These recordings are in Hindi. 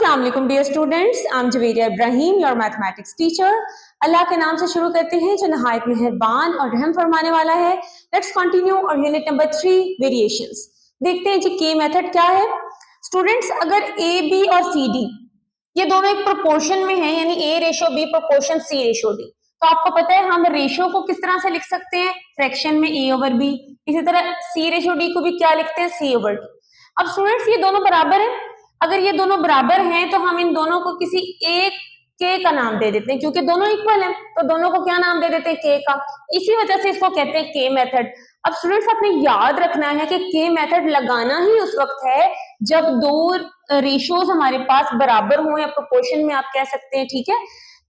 अस्सलाम वालेकुम dear students, I am Javeria Ibrahim, your mathematics teacher. Allah के नाम से शुरू करते हैं जो नहायत मेहरबान और रहम फरमाने वाला है। लेट्स कंटिन्यू और यूनिट नंबर 3 वेरिएशंस। देखते हैं जी के मेथड क्या है। स्टूडेंट्स, अगर ए बी और सी डी ये दोनों एक प्रोपोर्शन में है, यानी ए रेशो बी प्रोपोर्शन सी रेशो डी, तो आपको पता है हम रेशो को किस तरह से लिख सकते हैं, फ्रैक्शन में ए ओवर बी। इसी तरह सी रेशो डी को भी क्या लिखते हैं, सी ओवर डी। अब स्टूडेंट्स ये दोनों बराबर है, अगर ये दोनों बराबर हैं तो हम इन दोनों को किसी एक के का नाम दे देते हैं, क्योंकि दोनों इक्वल हैं तो दोनों को क्या नाम दे देते हैं, के का। इसी वजह से इसको कहते हैं के मेथड। अब स्टूडेंट्स आपने याद रखना है कि के मेथड लगाना ही उस वक्त है जब दो रेशियोज हमारे पास बराबर हो या प्रोपोर्शन में आप कह सकते हैं, ठीक है।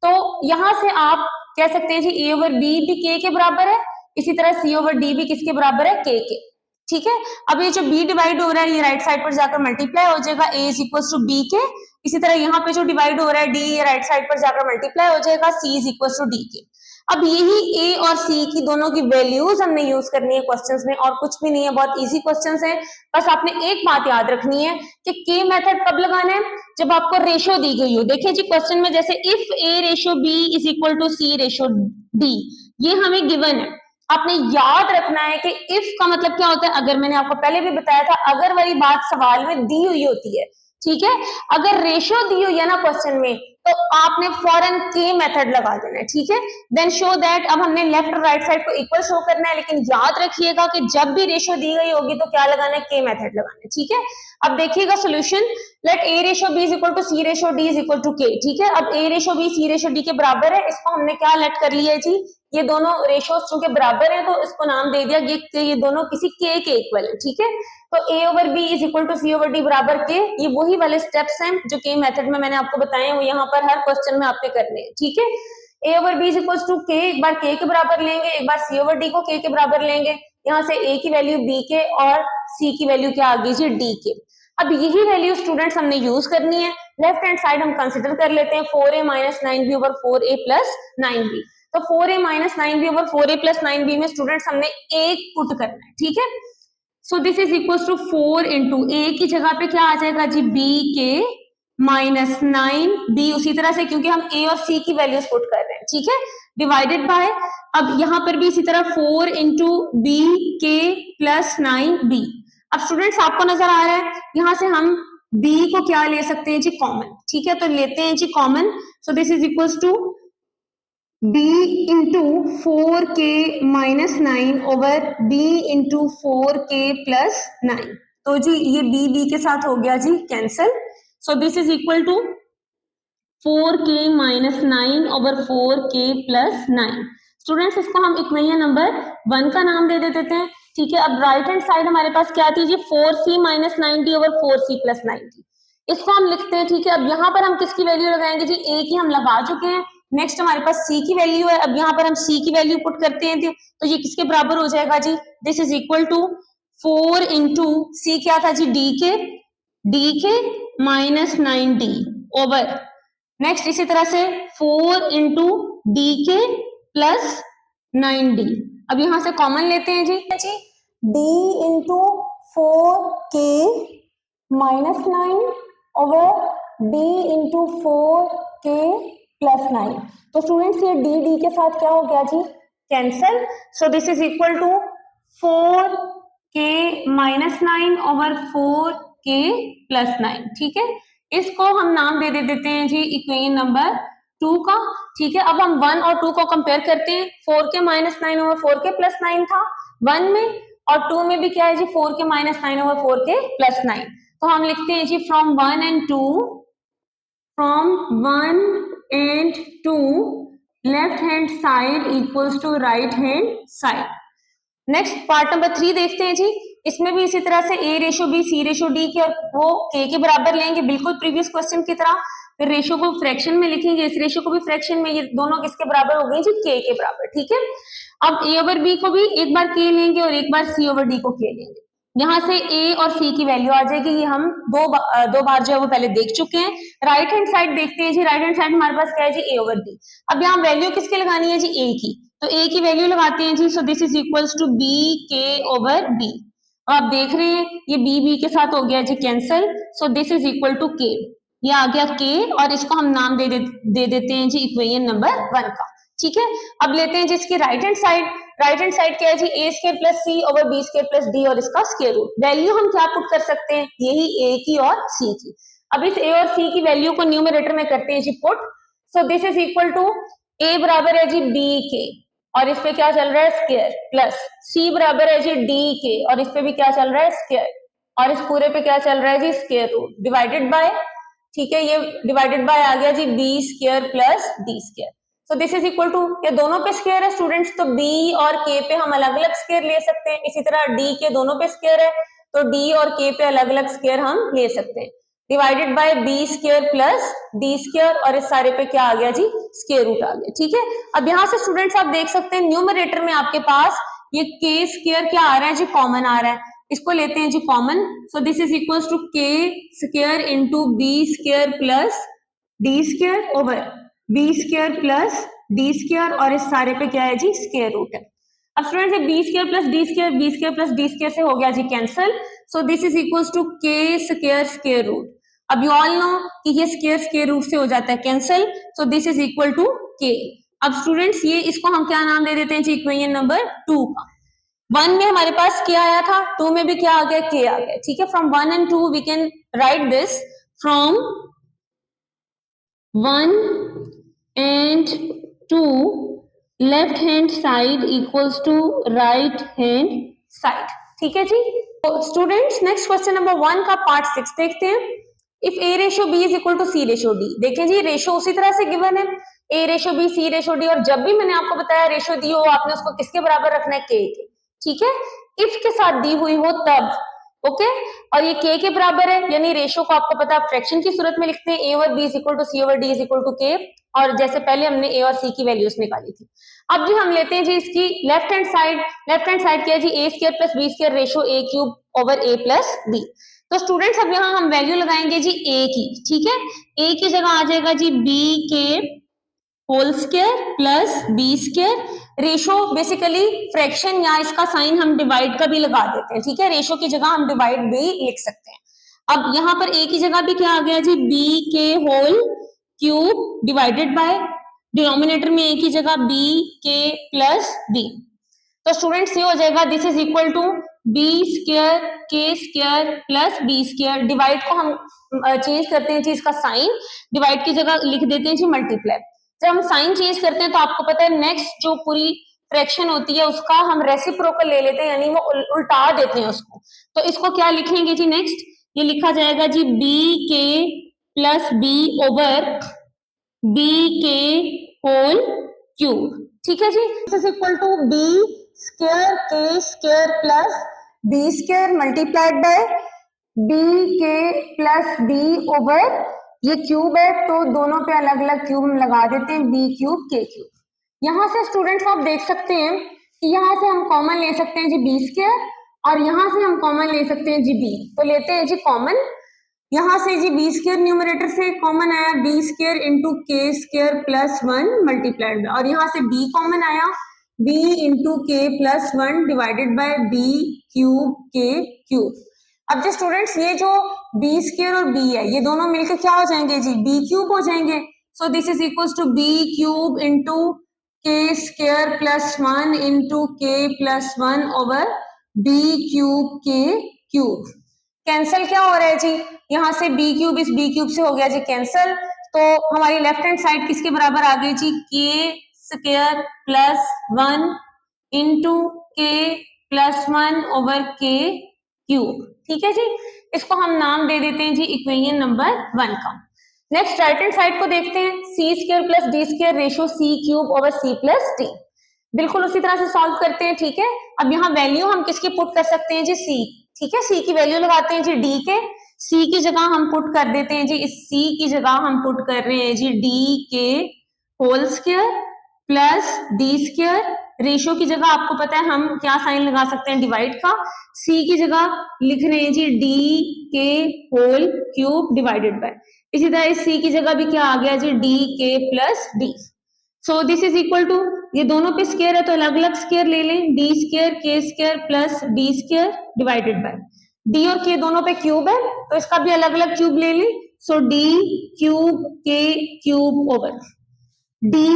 तो यहां से आप कह सकते हैं जी ए ओवर बी भी के बराबर है, इसी तरह सी ओवर डी भी किसके बराबर है, के। ठीक है। अब ये जो b डिवाइड हो रहा है ये राइट साइड पर जाकर मल्टीप्लाई हो जाएगा, a is equal to b k. इसी तरह यहाँ पे जो डिवाइड हो रहा है d, ये राइट साइड पर जाकर मल्टीप्लाई हो जाएगा, c is equal to d k. अब यही a और c की दोनों की वैल्यूज हमने यूज करनी है क्वेश्चंस में, और कुछ भी नहीं है, बहुत इजी क्वेश्चंस है। बस आपने एक बात याद रखनी है कि के मेथड कब लगाना है, जब आपको रेशो दी गई हो। देखिए जी क्वेश्चन में जैसे if a ratio b is equal to c ratio d, ये हमें गिवन है। आपने याद रखना है कि इफ का मतलब क्या होता है, अगर, मैंने आपको पहले भी बताया था, अगर वाली बात सवाल में दी हुई होती है, ठीक है। अगर रेशियो दी हुई है ना क्वेश्चन में, तो आपने फौरन के मेथड लगा देना है, ठीक है। देन शो दैट, अब हमने लेफ्ट और राइट साइड को इक्वल शो करना है, लेकिन याद रखिएगा कि जब भी रेशियो दी गई होगी तो क्या लगाना है, के मेथड लगाना है, ठीक है। अब देखिएगा solution, let a ratio b is equal to c ratio d is equal to k, ठीक है। अब a ratio b c ratio d के बराबर है, इसको हमने क्या लेट कर लिया है जी, ये दोनों रेशियोज चूंकि बराबर हैं तो इसको नाम दे दिया ये दोनों किसी के इक्वल है, ठीक है। तो a over b is equal to c over d बराबर के, ये वही वाले स्टेप्स हैं जो के मेथड में मैंने आपको बताए हैं, वो यहाँ पर हर क्वेश्चन में आपने करने हैं, ठीक है। a over b is equal to k, एक बार k के बराबर लेंगे, एक बार c ओवर d को k के बराबर लेंगे, यहाँ से a की वैल्यू b के और c की वैल्यू क्या आ गई जी, d के। अब यही वैल्यू स्टूडेंट्स हमने यूज करनी है। लेफ्ट हैंड साइड हम कंसिडर कर लेते हैं 4a minus 9b over 4a plus 9b। तो 4a minus 9b over 4a plus 9b में स्टूडेंट्स हमने एक पुट करना है, ठीक है। So this is equal to 4 into a की जगह पे क्या आ जाएगा जी, b के माइनस 9b, उसी तरह से क्योंकि हम a और c की वैल्यूज पुट कर रहे हैं, ठीक है, डिवाइडेड बाय, अब यहाँ पर भी इसी तरह 4 into b k plus 9b। अब स्टूडेंट्स आपको नजर आ रहा है यहाँ से हम b को क्या ले सकते हैं जी, कॉमन, ठीक है। तो लेते हैं जी common, so this is equal to b into 4k minus 9 over b into 4k plus 9। तो जी ये b के साथ हो गया जी cancel, so this is equal to 4k minus 9 over 4k plus 9। Students इसको हम इक्वेशन नंबर 1 का नाम दे देते हैं, ठीक है। अब राइट हैंड साइड हमारे पास क्या थी जी, 4c minus 9d over 4c plus 9d, इसको हम लिखते हैं, ठीक है। अब यहाँ पर हम किसकी वैल्यू लगाएंगे जी, a की हम लगा चुके हैं, नेक्स्ट हमारे पास c की वैल्यू है, अब यहाँ पर हम c की वैल्यू पुट करते हैं, तो ये किसके बराबर हो जाएगा जी, this is equal to 4 into c क्या था जी, d के माइनस 9d ओवर, नेक्स्ट इसी तरह से 4 इंटू d के प्लस 9d। अब यहां से कॉमन लेते हैं जी, d into 4k minus 9 over d into 4k plus 9। तो स्टूडेंट्स ये d के साथ क्या हो गया जी, cancel, so this is equal to 4k minus 9 over 4k plus 9, ठीक है। इसको हम नाम दे देते हैं जी इक्वेशन नंबर 2 का, ठीक है। अब हम 1 और 2 को कंपेयर करते हैं, 4k minus 9 over 4k plus 9 था 1 में, और 2 में भी क्या है जी, 4k minus 9 over 4k plus 9। तो हम लिखते हैं जी from 1 and 2 left hand side equals to right hand side. Next part number 3 देखते हैं जी, इसमें भी इसी तरह से a ratio b c ratio d के और वो k के बराबर लेंगे, बिल्कुल प्रीवियस क्वेश्चन की तरह। फिर रेशो को फ्रैक्शन में लिखेंगे, इस रेशो को भी फ्रैक्शन में, ये दोनों किसके बराबर हो गए जी, k के बराबर, ठीक है। अब a ओवर b को भी एक बार k लेंगे और एक बार c ओवर d को k लेंगे, यहाँ से a और c की वैल्यू आ जाएगी, ये हम दो बार जो है वो पहले देख चुके हैं। राइट हैंड साइड देखते हैं जी, राइट हैंड साइड हमारे पास क्या है जी, a ओवर b। अब यहाँ वैल्यू किसकी लगानी है जी, a की, तो a की वैल्यू लगाते हैं जी, so this is equals to b k over b। आप देख रहे हैं ये b के साथ हो गया जी cancel, so this is equal to k। ये आ गया k और इसको हम नाम दे देते हैं जी इक्वेशन नंबर 1 का। ठीक है, अब लेते हैं जी इसकी right hand side. Right hand side क्या है जी, a square plus c over b square plus d और इसका स्क्वायर रूट। वैल्यू हम क्या पुट कर सकते हैं, यही a की और c की। अब इस a और c की वैल्यू को न्यूमरेटर में करते हैं जी put. So this is equal to a बराबर है जी b के और इस पे क्या चल रहा है स्क्वायर, प्लस c बराबर है जी d के और इस पे भी क्या चल रहा है स्क्वायर, और इस पूरे पे क्या चल रहा है जी स्क्वायर रूट, डिवाइडेड बाय, ठीक है, ये डिवाइडेड बाय आ गया जी b square plus d square. So this is equal to, ये दोनों पे स्क्वायर है स्टूडेंट्स, तो b और k पे हम अलग अलग स्क्वायर ले सकते हैं। इसी तरह d के दोनों पे स्क्वायर है तो d और k पे अलग अलग स्क्वायर हम ले सकते हैं। Divided by b square plus d square और इस सारे पे क्या आ गया जी स्क्वायर रूट आ गया। ठीक है, अब यहाँ से स्टूडेंट्स आप देख सकते हैं न्यूमरेटर में आपके पास ये k स्क्वायर क्या आ रहा है जी, कॉमन आ रहा है। इसको लेते हैं जी common. So this is equals to k square into b square plus d square over b square plus d square और इस सारे पे क्या है जी स्क्वायर रूट है। अब students b square plus d square b square plus d square से हो गया जी cancel. So this is equals to k square square root. अब यू ऑल नो कि ये स्क्वायर स्क्वायर रूट से हो जाता है cancel. So this is equal to k। अब स्टूडेंट्स ये इसको हम क्या नाम दे देते हैं जी इक्वेशन नंबर 2 का। 1 में हमारे पास क्या आया था, 2 में भी क्या आ गया k आ गया। ठीक है, from 1 and 2 we can write this from 1 and 2 left hand side equals to right hand side. ठीक है जी, तो स्टूडेंट्स नेक्स्ट क्वेश्चन नंबर 1 का पार्ट 6 देखते हैं। If a ratio b is equal to c ratio d। देखें जी रेशियो उसी तरह से गिवन है a ratio b c ratio d, और जब भी मैंने आपको बताया रेशियो दी हो आपने उसको किसके बराबर रखना है, k के। ठीक है, इफ के साथ दी हुई हो तब, ओके, और ये k के बराबर है यानी रेशियो को आपको पता है फ्रैक्शन की सूरत में लिखते हैं a over b is equal to c over d is equal to k, और जैसे पहले हमने a और c की वैल्यूज निकाली थी। अब जी हम लेते हैं जी इसकी left hand side. Left hand side क्या है जी a square plus b square ratio a cube over a plus b। तो स्टूडेंट्स अब यहाँ हम वैल्यू लगाएंगे जी a की। ठीक है, a की जगह आ जाएगा जी b k whole square plus b square. Ratio basically fraction या इसका साइन हम डिवाइड का भी लगा देते हैं। ठीक है, रेशो की जगह हम डिवाइड भी लिख सकते हैं। अब यहाँ पर a की जगह भी क्या आ गया जी b k whole cube divided by denominator में a की जगह b के प्लस b। तो स्टूडेंट्स ये हो जाएगा this is equal to b square k square plus b square. Divide को हम चेंज करते हैं जी इसका साइन, डिवाइड की जगह लिख देते हैं जी मल्टीप्लाई। जब हम साइन चेंज करते हैं तो आपको पता है नेक्स्ट जो पूरी फ्रैक्शन होती है उसका हम रेसिप्रोकल ले लेते हैं यानी वो उल्टा देते हैं उसको। तो इसको क्या लिखेंगे जी नेक्स्ट, ये लिखा जाएगा जी b k plus b over b k whole cube. ठीक है जी, this is equal to b square k square plus b square multiplied by b k plus b over, ये क्यूब है तो दोनों पे अलग अलग क्यूब हम लगा देते हैं b क्यूब k क्यूब। यहाँ से स्टूडेंट्स आप देख सकते हैं कि यहाँ से हम कॉमन ले सकते हैं जी b स्क्वायर और यहाँ से हम कॉमन ले सकते हैं जी b। तो लेते हैं जी कॉमन, यहाँ से जी b स्क्वायर न्यूमरेटर से कॉमन आया b square into k square plus 1 multiplied, और यहाँ से b कॉमन आया b into k plus 1 divided bye b cube k cube. अब जो स्टूडेंट्स ये जो b स्क्वायर और b है ये दोनों मिलकर क्या हो जाएंगे जी b क्यूब हो जाएंगे। So this is equals to b cube into k square plus 1 into k plus 1 over b cube k cube. Cancel क्या हो रहा है जी, यहाँ से b क्यूब इस b क्यूब से हो गया जी कैंसिल। तो हमारी लेफ्ट हैंड साइड किसके बराबर आ गई जी k square plus 1 into k plus 1 over k cube. ठीक है जी, इसको हम नाम दे देते हैं जी इक्वेशन नंबर 1 का। नेक्स्ट राइट हैंड साइड को देखते हैं, c square plus d square ratio c cube over c plus d. बिल्कुल उसी तरह से सॉल्व करते हैं। ठीक है, अब यहाँ वैल्यू हम किसकी पुट कर सकते हैं जी सी। ठीक है, सी की वैल्यू लगाते हैं जी डी के, सी की जगह हम पुट कर देते हैं जी, इस सी की जगह हम पुट कर रहे हैं जी d k whole square plus d square. Ratio की जगह आपको पता है हम क्या साइन लगा सकते हैं, डिवाइड का। सी की जगह लिख रहे हैं जी d k whole cube divided bye, इसी तरह इस सी की जगह भी क्या आ गया जी d k plus d. So this is equal to, ये दोनों पे स्क्वायर है तो अलग अलग स्क्वायर ले लें, डी स्क्वायर के square plus d square divided by, D और के दोनों पे क्यूब है तो इसका भी अलग अलग क्यूब ले लें, so d cube k cube over d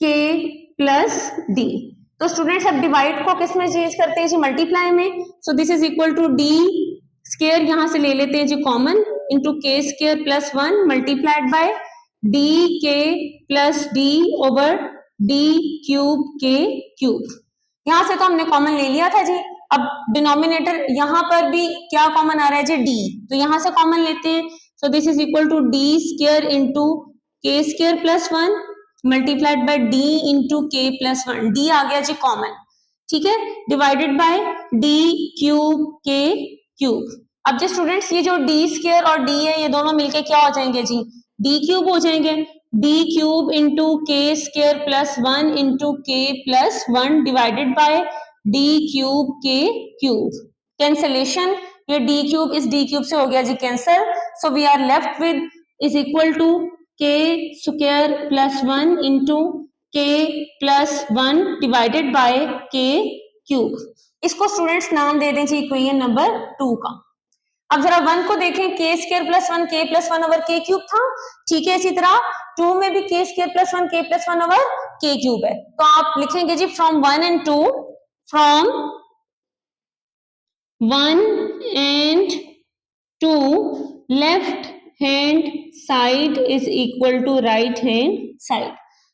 k plus d. तो स्टूडेंट्स अब डिवाइड को किस में चेंज करते हैं जी, मल्टीप्लाई में। So this is equal to d square यहां से ले लेते हैं जी common, into k square plus 1 multiplied by d k plus d over d cube k cube. यहां से तो हमने कॉमन ले लिया था जी। अब डिनोमिनेटर यहां पर भी क्या कॉमन आ रहा है जी, डी, तो यहां से कॉमन लेते हैं। So this is equal to d square into k square plus 1 multiplied by d into k plus 1, d आ गया जी कॉमन, ठीक है, divided by d cube k cube. अब जी स्टूडेंट्स ये जो डी स्क्वायर और डी है ये दोनों मिलके क्या हो जाएंगे जी, डी क्यूब हो जाएंगे। D cube into k square plus 1 into k plus 1 divided by d cube k cube. Cancellation, ये डी क्यूब इस डी क्यूब से हो गया जी cancel. So we are left with is equal to k square plus 1 into k plus 1 divided by k cube. इसको स्टूडेंट्स नाम दे दें जी इक्वेशन नंबर 2 का। अब जरा 1 को देखें, के स्क्वायर प्लस 1 के प्लस 1 ओवर के क्यूब था, ठीक है। इसी तरह 2 में भी के स्क्वायर प्लस 1 के प्लस 1 ओवर के क्यूब है। तो आप लिखेंगे जी from 1 and 2, from 1 and 2 left hand side is equal to right hand side.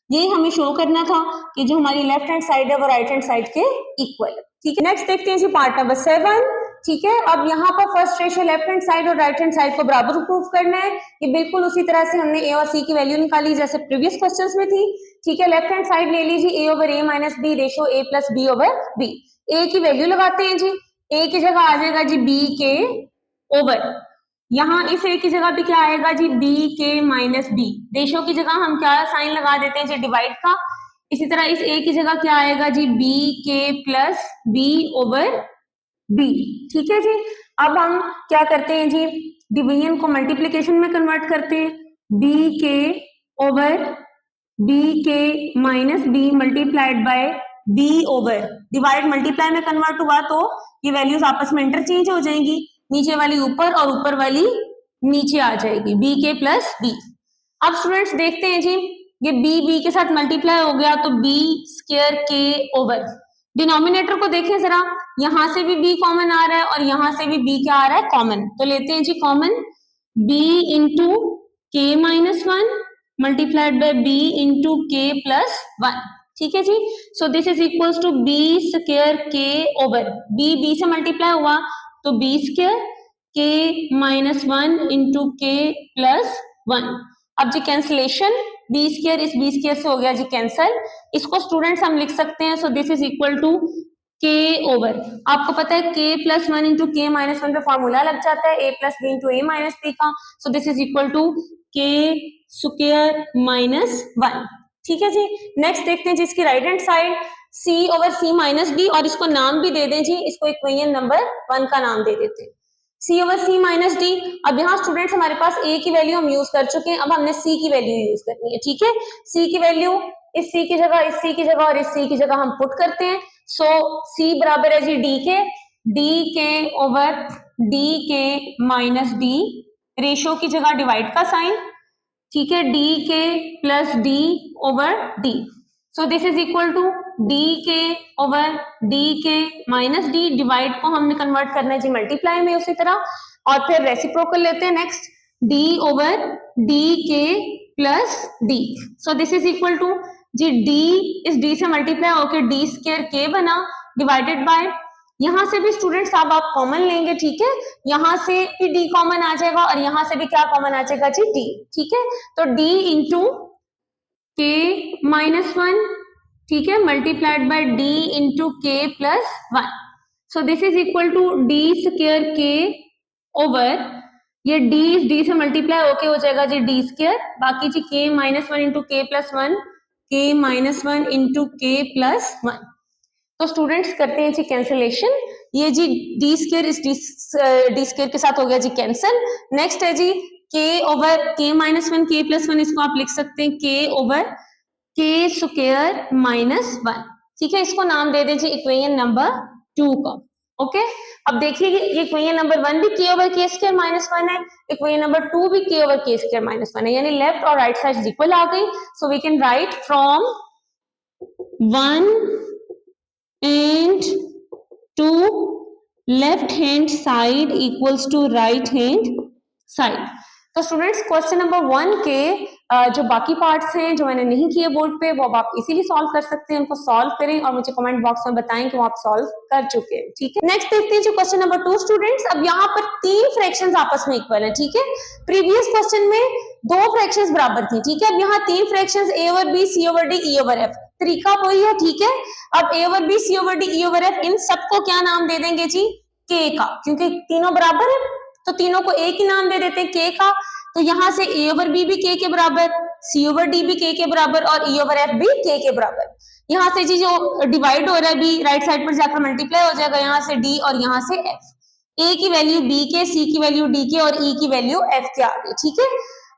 यही हमें शो करना था कि जो हमारी लेफ्ट हैंड साइड है वो राइट हैंड साइड के इक्वल है, ठीक है। नेक्स्ट देखते हैं जी पार्ट नंबर 7, ठीक है। अब यहाँ पर first ratio left hand side और राइट हैंड साइड को बराबर प्रूफ करना है। ये बिल्कुल उसी तरह से हमने ए और सी की वैल्यू निकाली जैसे प्रीवियस क्वेश्चंस में थी, ठीक है। लेफ्ट हैंड साइड ले लीजिए, ए over A minus B ratio A plus b over B. ए की वैल्यू लगाते हैं जी, ए की जगह आ जाएगा जी बी के ओवर, यहाँ इस ए की जगह पे क्या आएगा जी b k minus B. Ratio की जगह हम क्या साइन लगा देते हैं जी डिवाइड का। इसी तरह इस ए की जगह क्या आएगा जी b k plus b over b, ठीक है जी। अब हम क्या करते हैं जी, डिवीजन को मल्टीप्लिकेशन में कन्वर्ट करते हैं। B k over b k minus b multiplied by b over, divide multiply में कन्वर्ट हुआ तो ये वैल्यूज आपस में इंटरचेंज हो जाएंगी, नीचे वाली ऊपर और ऊपर वाली नीचे आ जाएगी, बी के प्लस बी। अब स्टूडेंट्स देखते हैं जी, ये बी के साथ मल्टीप्लाई हो गया तो b square k over. Denominator को देखें जरा, यहां से भी बी कॉमन आ रहा है और यहां से भी बी क्या आ रहा है कॉमन, तो लेते हैं जी common b into k minus 1 multiplied by b into k plus 1, ठीक है जी। So this is equals to b square k over, b से मल्टीप्लाई हुआ तो b square k minus 1 into k plus 1। अब जी कैंसलेशन, बी स्क्वायर इस बी स्क्वायर से हो गया जी कैंसल। इसको स्टूडेंट्स हम लिख सकते हैं, so this is equal to k over, आपको पता है के प्लस 1 इंटू के माइनस 1 का फॉर्मूला लग जाता है a plus b into a minus b का। So this is equal to k square minus 1, ठीक है जी। नेक्स्ट देखते हैं जी इसकी right hand side, c over c minus d, और इसको नाम भी दे दें जी, इसको इक्वेशन नंबर 1 का नाम दे देते हैं, सी ओवर सी माइनस डी। अब यहाँ स्टूडेंट्स हमारे पास ए की वैल्यू हम यूज कर चुके हैं, अब हमने सी की वैल्यू यूज करनी है, ठीक है। सी की वैल्यू इस सी की जगह, इस सी की जगह और इस सी की जगह हम पुट करते हैं। सो सी बराबर है जी d k over d k minus d, ratio की जगह डिवाइड का साइन, ठीक है, d k plus d over d. So this is equal to d k over d k minus d, divide को हमने कन्वर्ट करना है जी मल्टीप्लाई में उसी तरह, और फिर रेसिप्रोकल लेते हैं। Next d over d k plus d, so this is equal to जी डी इस डी से मल्टीप्लाई होकर डी स्क्वायर के बना, डिवाइडेड बाय, यहां से भी स्टूडेंट्स अब आप कॉमन लेंगे, ठीक है, यहां से भी डी कॉमन आ जाएगा और यहां से भी क्या कॉमन आ जाएगा जी डी, ठीक है। तो डी इंटू के माइनस 1, ठीक है, multiplied by d into k plus 1। So this is equal to d square k over, ये डी इस डी से मल्टीप्लाई होके हो जाएगा जी डी स्क्वायर, बाकी जी के माइनस 1 इंटू के प्लस 1, के माइनस 1 इंटू के प्लस 1। तो स्टूडेंट्स करते हैं जी कैंसिलेशन, ये जी डी स्क्वायर इस डी स्क्वायर के साथ हो गया जी कैंसिल। नेक्स्ट है जी के ओवर के माइनस 1 के प्लस 1, इसको आप लिख सकते हैं के ओवर के स्क्वायर माइनस 1, ठीक है। इसको नाम दे दें जी इक्वेशन नंबर 2 का, ओके। अब देखिए इक्वेशन नंबर 1 भी k over k square minus 1 है, इक्वेशन नंबर 2 भी k over k square minus 1 है, यानी लेफ्ट और राइट साइड इक्वल आ गई. So we can write from 1 and 2 left hand side equals to right hand side. तो स्टूडेंट्स क्वेश्चन नंबर 1 के जो बाकी पार्ट्स हैं जो मैंने नहीं किए बोर्ड पे वो अब आप इजीली सॉल्व कर सकते हैं. उनको सॉल्व करें और मुझे कमेंट बॉक्स में बताएं कि वो आप सॉल्व कर चुके हैं. ठीक है, नेक्स्ट देखते हैं जो क्वेश्चन नंबर 2 स्टूडेंट्स. अब यहाँ पर 3 फ्रैक्शंस आपस में इक्वल हैं. ठीक है, प्रीवियस क्वेश्चन में 2 फ्रैक्शंस बराबर थी. ठीक है, अब यहाँ 3 fractions a over b c over d e over f. तरीका वही है. ठीक है, अब a over b c over d e over f इन सबको क्या नाम दे देंगे जी, k का, क्योंकि तीनों बराबर है तो तीनों को एक ही नाम दे देते हैं k का. तो यहाँ से a ओवर b भी k के बराबर, c ओवर d भी k के बराबर और e ओवर f भी k के बराबर. यहाँ से जी जो डिवाइड हो रहा है b राइट साइड पर जाकर मल्टीप्लाई हो जाएगा, यहाँ से d और यहाँ से f. a की वैल्यू b के, c की वैल्यू d के और e की वैल्यू f के आ गई. ठीक है,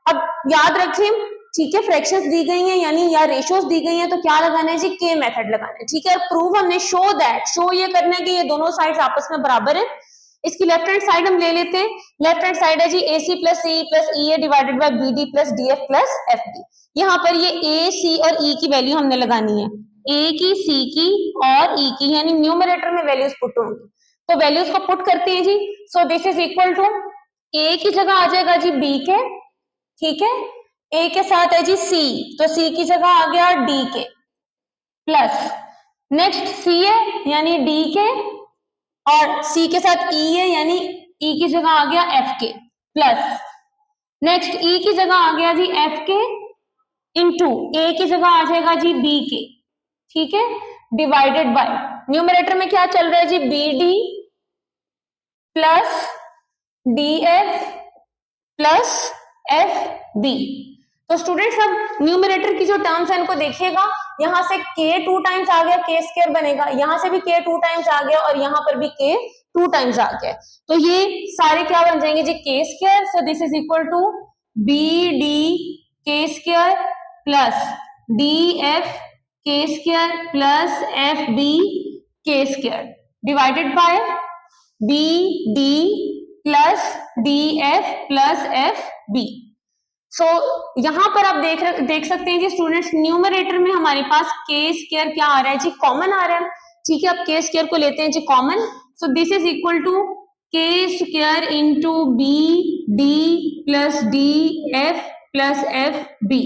अब याद रखें. ठीक है, फ्रैक्शंस दी गई हैं यानी या रेशियोज दी गई हैं तो क्या लगाना है जी, के मेथड लगाना है. ठीक है, प्रूव हमने शो दैट, शो ये करना है कि ये दोनों साइड्स आपस में बराबर है. इसकी लेफ्ट हैंड साइड हम ले लेते हैं. लेफ्ट हैंड साइड है जी AC plus CE plus EA divided by BD plus DF plus FB. यहाँ पर ये A, C और E की वैल्यू हमने लगानी है, A की, C की और E की, यानी न्यूमरेटर में वैल्यूज पुट होंगी. तो वैल्यूज को पुट करते हैं जी. So this is equal to A की जगह आ जाएगा जी B के. ठीक है, A के साथ है जी C, तो C की जगह आ गया D के प्लस नेक्स्ट C है यानी D के और C के साथ E है यानी E की जगह आ गया F के प्लस नेक्स्ट E की जगह आ गया जी F के इंटू A की जगह आ जाएगा जी B के. ठीक है, डिवाइडेड बाय न्यूमरेटर में क्या चल रहा है जी, BD plus DF plus FB. तो स्टूडेंट्स अब न्यूमरेटर की जो टर्म्स है इनको देखिएगा. यहाँ से k 2 टाइम्स आ गया, k स्क्वायर बनेगा, यहाँ से भी k 2 टाइम्स आ गया और यहाँ पर भी k 2 टाइम्स आ गया. तो ये सारे क्या बन जाएंगे जी, k square. So this is equal to BD k square plus DF k square plus FB k square divided by BD plus DF plus FB. सो यहाँ पर आप देख सकते हैं कि स्टूडेंट्स न्यूमरेटर में हमारे पास k स्क्वायर क्या आ रहा है जी, कॉमन आ रहा है. ठीक है, अब k स्क्वायर को लेते हैं जी common. So this is equal to k square into BD plus DF plus FB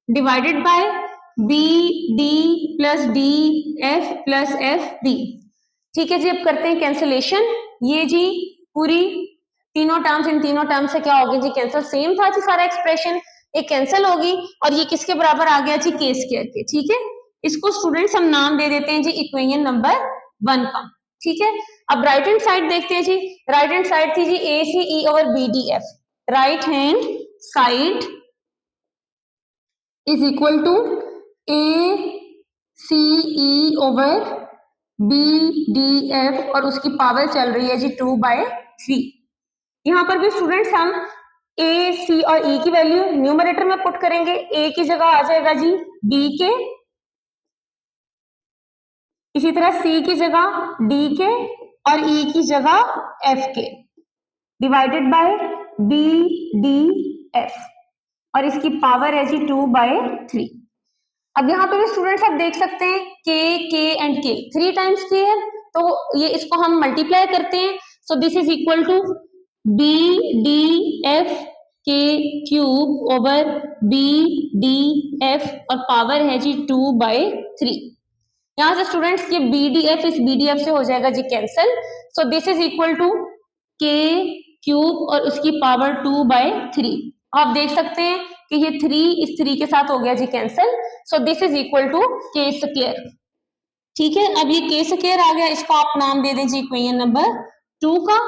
divided by BD plus DF plus FB. ठीक है जी, अब करते हैं कैंसिलेशन. ये जी पूरी तीनों टर्म्स, इन तीनों टर्म्स से क्या होगी जी, कैंसिल. सेम था जी सारा एक्सप्रेशन, एक कैंसिल होगी और ये किसके बराबर आ गया जी, k स्क्वायर के. ठीक है, इसको स्टूडेंट्स हम नाम दे देते हैं जी इक्वेशन नंबर 1 का. ठीक है, अब राइट हैंड साइड देखते हैं जी. राइट हैंड साइड थी जी ACE over BDF. Right hand side is equal to ACE over BDF और उसकी पावर चल रही है जी 2/3. यहाँ पर भी स्टूडेंट्स हम A, C और E की वैल्यू न्यूमरेटर में पुट करेंगे. A की जगह आ जाएगा जी B के, इसी तरह C की जगह D के और E की जगह F के डिवाइडेड बाय BDF और इसकी पावर है जी 2/3. अब यहाँ पे भी स्टूडेंट्स आप देख सकते हैं K and K 3 times K है, तो ये इसको हम मल्टीप्लाई करते हैं. So this is equal to BDF k cube over BDF और पावर है जी 2/3. यहाँ से स्टूडेंट्स ये BDF इस BDF से हो जाएगा जी cancel. So this is equal to k cube और उसकी पावर 2/3. आप देख सकते हैं कि ये 3 इस 3 के साथ हो गया जी cancel. So this is equal to k square. ठीक है, अब ये k स्क्वायर आ गया, इसको आप नाम दे दें जी इक्वेशन नंबर 2 का.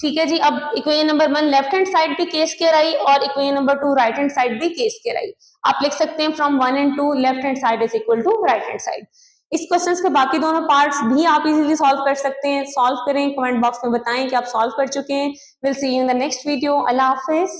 ठीक है जी, अब equation number 1 left hand side भी k स्क्वायर आई और equation number 2 right hand side भी k स्क्वायर आई. आप लिख सकते हैं from 1 and 2 left hand side is equal to right hand side. इस क्वेश्चंस के बाकी दोनों पार्ट्स भी आप इजीली सॉल्व कर सकते हैं. सॉल्व करें, कमेंट बॉक्स में बताएं कि आप सॉल्व कर चुके हैं. Will see you in the next video. Allah Hafiz.